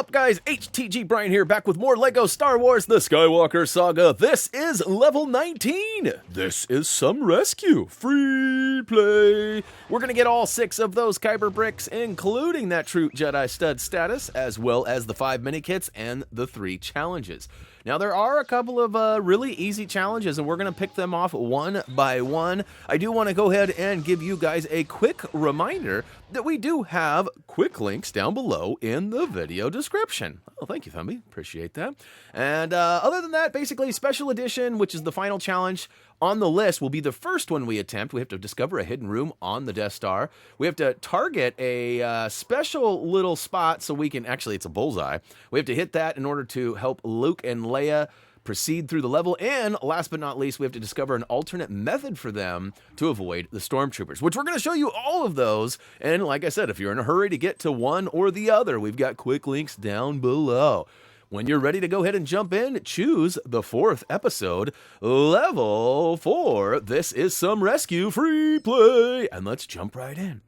up, guys? HTG Brian here, back with more LEGO Star Wars The Skywalker Saga. This is level 19. This is some rescue. Free play. We're going to get all 6 of those Kyber bricks, including that True Jedi Stud status, as well as the 5 minikits and the 3 challenges. Now, there are a couple of really easy challenges, and we're going to pick them off one by one. I do want to go ahead and give you guys a quick reminder that we do have quick links down below in the video description. Oh, thank you, Thumby. Appreciate that. And other than that, basically, Special Edition, which is the final challenge on the list, will be the first one we attempt. We have to discover a hidden room on the Death Star. We have to target a special little spot so we can, actually it's a bullseye. We have to hit that in order to help Luke and Leia proceed through the level. And last but not least, we have to discover an alternate method for them to avoid the stormtroopers, which we're going to show you all of those. And like I said, if you're in a hurry to get to one or the other, we've got quick links down below. When you're ready to go ahead and jump in, choose the 4th episode, Level 4. This is some rescue free play, and let's jump right in.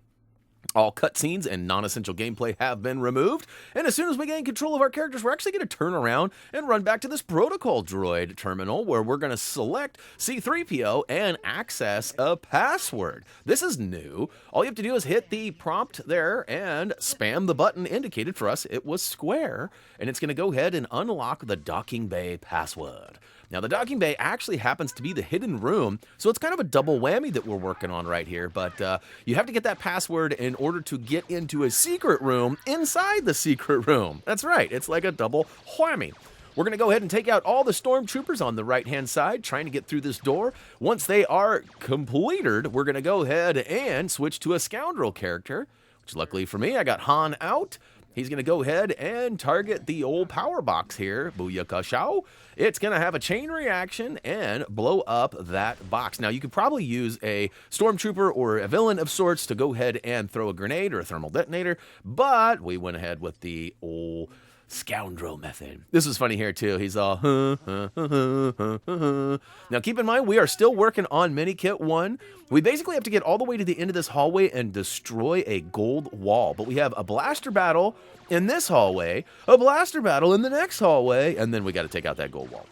All cutscenes and non-essential gameplay have been removed, and as soon as we gain control of our characters, we're actually going to turn around and run back to this protocol droid terminal where we're going to select C-3PO and access a password. This is new. All you have to do is hit the prompt there and spam the button indicated. For us, it was square, and it's going to go ahead and unlock the docking bay password. Now, the docking bay actually happens to be the hidden room, so it's kind of a double whammy that we're working on right here, but you have to get that password in order to get into a secret room inside the secret room. That's right, it's like a double whammy. We're going to go ahead and take out all the stormtroopers on the right-hand side, trying to get through this door. Once they are completed, we're going to go ahead and switch to a scoundrel character, which luckily for me, I got Han out. He's going to go ahead and target the old power box here. Booyaka Shao. It's going to have a chain reaction and blow up that box. Now, you could probably use a stormtrooper or a villain of sorts to go ahead and throw a grenade or a thermal detonator, but we went ahead with the old scoundrel method. This is funny here too. He's all Now keep in mind, we are still working on Minikit 1. We basically have to get all the way to the end of this hallway and destroy a gold wall. But we have a blaster battle in this hallway, a blaster battle in the next hallway, and then we got to take out that gold wall.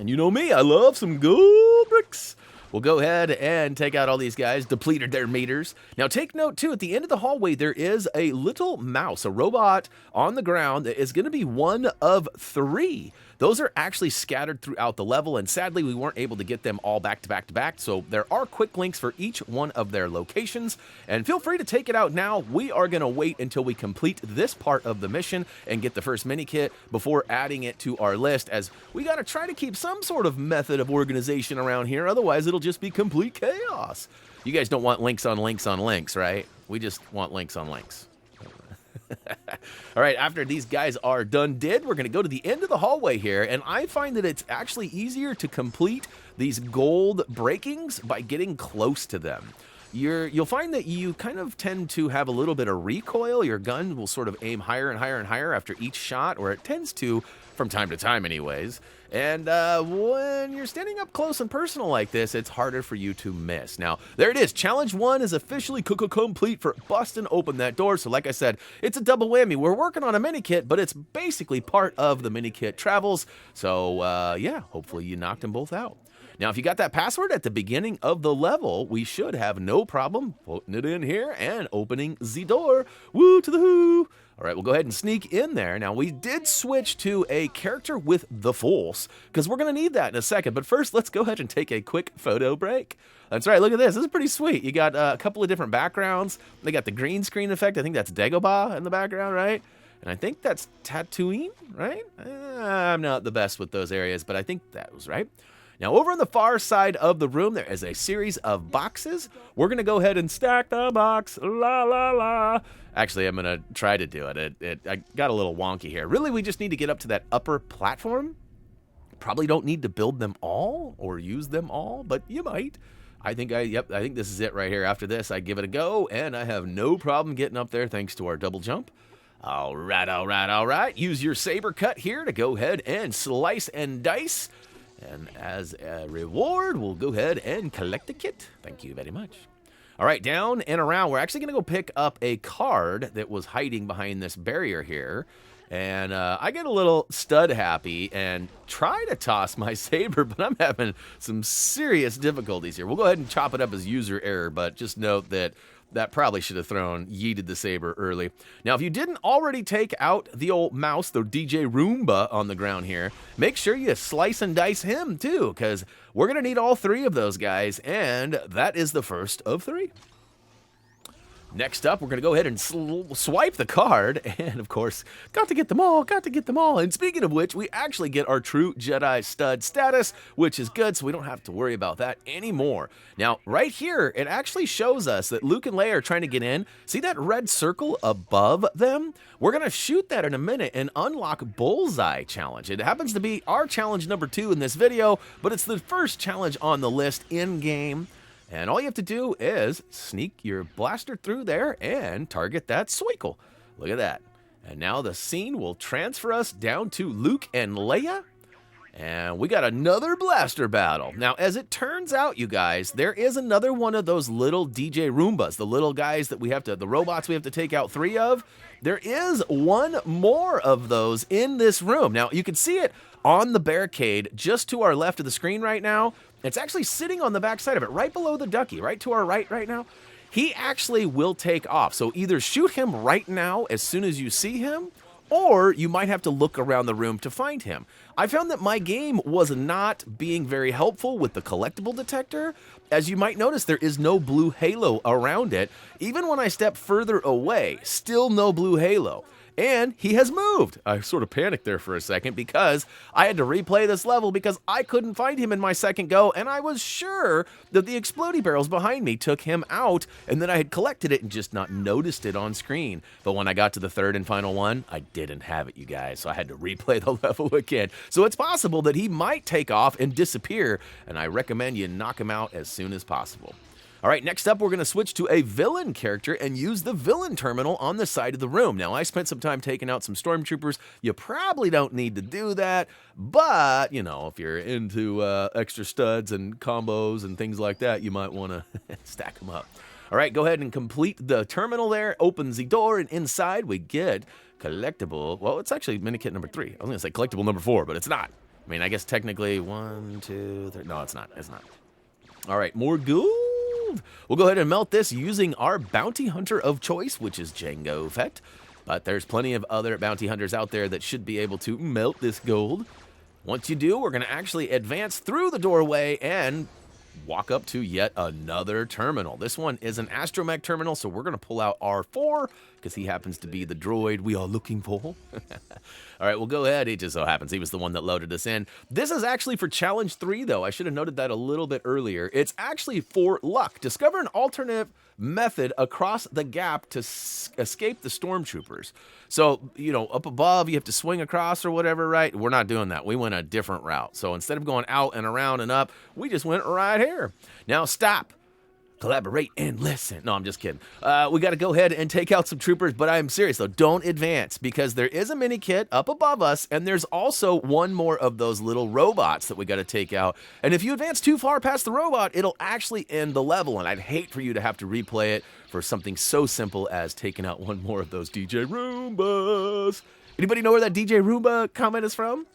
And you know me, I love some gold bricks. We'll go ahead and take out all these guys, depleted their meters. Now take note too, at the end of the hallway, there is a little mouse, a robot on the ground that is going to be one of 3. Those are actually scattered throughout the level, and sadly, we weren't able to get them all back to back to back, so there are quick links for each one of their locations, and feel free to take it out now. We are going to wait until we complete this part of the mission and get the first mini kit before adding it to our list, as we got to try to keep some sort of method of organization around here, otherwise it'll just be complete chaos. You guys don't want links on links on links, right? We just want links on links. All right, after these guys are done we're going to go to the end of the hallway here, and I find that it's actually easier to complete these gold breakings by getting close to them. You'll find that you kind of tend to have a little bit of recoil. Your gun will sort of aim higher and higher and higher after each shot, or it tends to from time to time anyways. And when you're standing up close and personal like this, it's harder for you to miss. Now, there it is. Challenge 1 is officially complete for busting open that door. So like I said, it's a double whammy. We're working on a mini kit, but it's basically part of the mini kit travels. So yeah, hopefully you knocked them both out. Now, if you got that password at the beginning of the level, we should have no problem putting it in here and opening the door. Woo to the who! All right, we'll go ahead and sneak in there. Now, we did switch to a character with the Force, because we're going to need that in a second. But first, let's go ahead and take a quick photo break. That's right, look at this. This is pretty sweet. You got a couple of different backgrounds. They got the green screen effect. I think that's Dagobah in the background, right? And I think that's Tatooine, right? I'm not the best with those areas, but I think that was right. Now, over on the far side of the room, there is a series of boxes. We're going to go ahead and stack the box. La, la, la. Actually, I'm going to try to do it. I got a little wonky here. Really, we just need to get up to that upper platform. Probably don't need to build them all or use them all, but you might. I think this is it right here. After this, I give it a go, and I have no problem getting up there thanks to our double jump. All right, all right, all right. Use your saber cut here to go ahead and slice and dice. And as a reward, we'll go ahead and collect the kit. Thank you very much. All right, down and around. We're actually going to go pick up a card that was hiding behind this barrier here. And I get a little stud happy and try to toss my saber, but I'm having some serious difficulties here. We'll go ahead and chop it up as user error, but just note that that probably should have yeeted the saber early. Now, if you didn't already take out the old mouse, the DJ Roomba on the ground here, make sure you slice and dice him too, because we're going to need all 3 of those guys, and that is the first of 3. Next up, we're going to go ahead and swipe the card, and of course, got to get them all, And speaking of which, we actually get our true Jedi stud status, which is good, so we don't have to worry about that anymore. Now, right here, it actually shows us that Luke and Leia are trying to get in. See that red circle above them? We're going to shoot that in a minute and unlock Bullseye challenge. It happens to be our challenge number 2 in this video, but it's the first challenge on the list in-game. And all you have to do is sneak your blaster through there and target that Swinkle. Look at that. And now the scene will transfer us down to Luke and Leia. And we got another blaster battle. Now, as it turns out, you guys, there is another one of those little DJ Roombas, the little guys that the robots we have to take out 3 of. There is one more of those in this room. Now, you can see it on the barricade just to our left of the screen right now. It's actually sitting on the back side of it, right below the ducky, right to our right now. He actually will take off. So either shoot him right now as soon as you see him, or you might have to look around the room to find him. I found that my game was not being very helpful with the collectible detector. As you might notice, there is no blue halo around it. Even when I step further away, still no blue halo. And he has moved. I sort of panicked there for a second because I had to replay this level because I couldn't find him in my second go, and I was sure that the explodey barrels behind me took him out, and then I had collected it and just not noticed it on screen. But when I got to the third and final one, I didn't have it, you guys, so I had to replay the level again. So it's possible that he might take off and disappear, and I recommend you knock him out as soon as possible. All right, next up, we're going to switch to a villain character and use the villain terminal on the side of the room. Now, I spent some time taking out some stormtroopers. You probably don't need to do that, but, you know, if you're into extra studs and combos and things like that, you might want to stack them up. All right, go ahead and complete the terminal there. Open the door, and inside we get collectible. Well, it's actually Minikit number 3. I was going to say collectible number 4, but it's not. I mean, I guess technically 1, 2, 3. No, it's not. It's not. All right, more gold. We'll go ahead and melt this using our bounty hunter of choice, which is Jango Fett. But there's plenty of other bounty hunters out there that should be able to melt this gold. Once you do, we're going to actually advance through the doorway and walk up to yet another terminal. This one is an Astromech Terminal, so we're going to pull out R4 because he happens to be the droid we are looking for. All right, we'll go ahead. It just so happens he was the one that loaded us in. This is actually for Challenge 3, though. I should have noted that a little bit earlier. It's actually for luck. Discover an alternative method across the gap to escape the stormtroopers. So, you know, up above, you have to swing across or whatever, right? We're not doing that. We went a different route. So instead of going out and around and up, we just went right here. Now stop. Collaborate and listen. No, I'm just kidding. We got to go ahead and take out some troopers, but I'm serious, though. Don't advance, because there is a mini kit up above us, and there's also one more of those little robots that we got to take out. And if you advance too far past the robot, it'll actually end the level, and I'd hate for you to have to replay it for something so simple as taking out one more of those DJ Roombas. Anybody know where that DJ Roomba comment is from?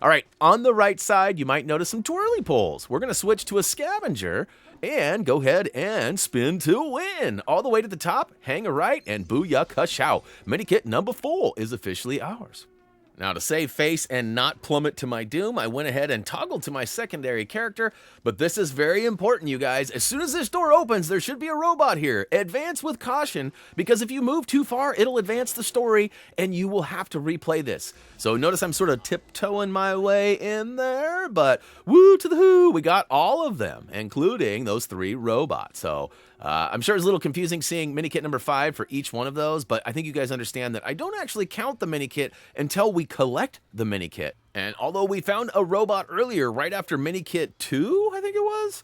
All right, on the right side, you might notice some twirly poles. We're going to switch to a scavenger and go ahead and spin to win. All the way to the top, hang a right, and booyah ka-chow. Minikit number 4 is officially ours. Now, to save face and not plummet to my doom, I went ahead and toggled to my secondary character, but this is very important, you guys. As soon as this door opens, there should be a robot here. Advance with caution, because if you move too far, it'll advance the story, and you will have to replay this. So notice I'm sort of tiptoeing my way in there, but woo to the who, we got all of them, including those 3 robots. So I'm sure it's a little confusing seeing Minikit number 5 for each one of those, but I think you guys understand that I don't actually count the Minikit until we collect the Minikit. And although we found a robot earlier right after Minikit 2, I think it was,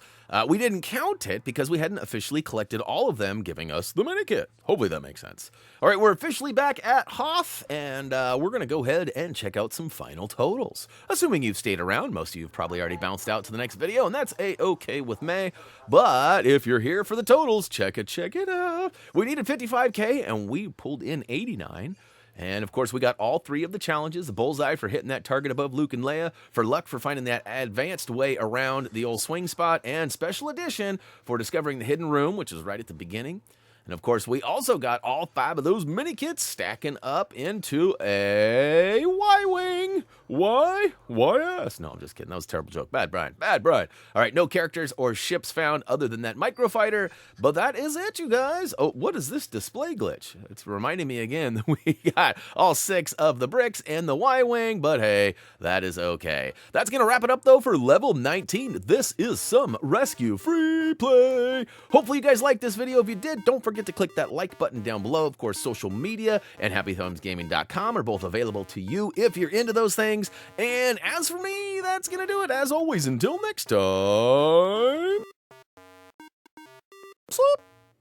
we didn't count it because we hadn't officially collected all of them, giving us the Minikit. Hopefully that makes sense. All right, we're officially back at Hoth, and we're going to go ahead and check out some final totals. Assuming you've stayed around, most of you have probably already bounced out to the next video, and that's A-okay with me. But if you're here for the totals, check it out. We needed 55K, and we pulled in 89. And of course, we got all 3 of the challenges: the Bullseye for hitting that target above Luke and Leia, for Luck for finding that advanced way around the old swing spot, and Special Edition for discovering the hidden room, which is right at the beginning. And of course, we also got all 5 of those mini kits stacking up into a Y-Wing. Why? YS? No, I'm just kidding. That was a terrible joke. Bad Brian. Bad Brian. All right, no characters or ships found other than that microfighter. But that is it, you guys. Oh, what is this display glitch? It's reminding me again that we got all 6 of the bricks and the Y-Wing. But hey, that is okay. That's going to wrap it up, though, for level 19. This is some rescue free play. Hopefully you guys liked this video. If you did, don't forget to click that like button down below. Of course, social media and HappyThumbsGaming.com are both available to you if you're into those things. And as for me, that's gonna do it. As always, until next time.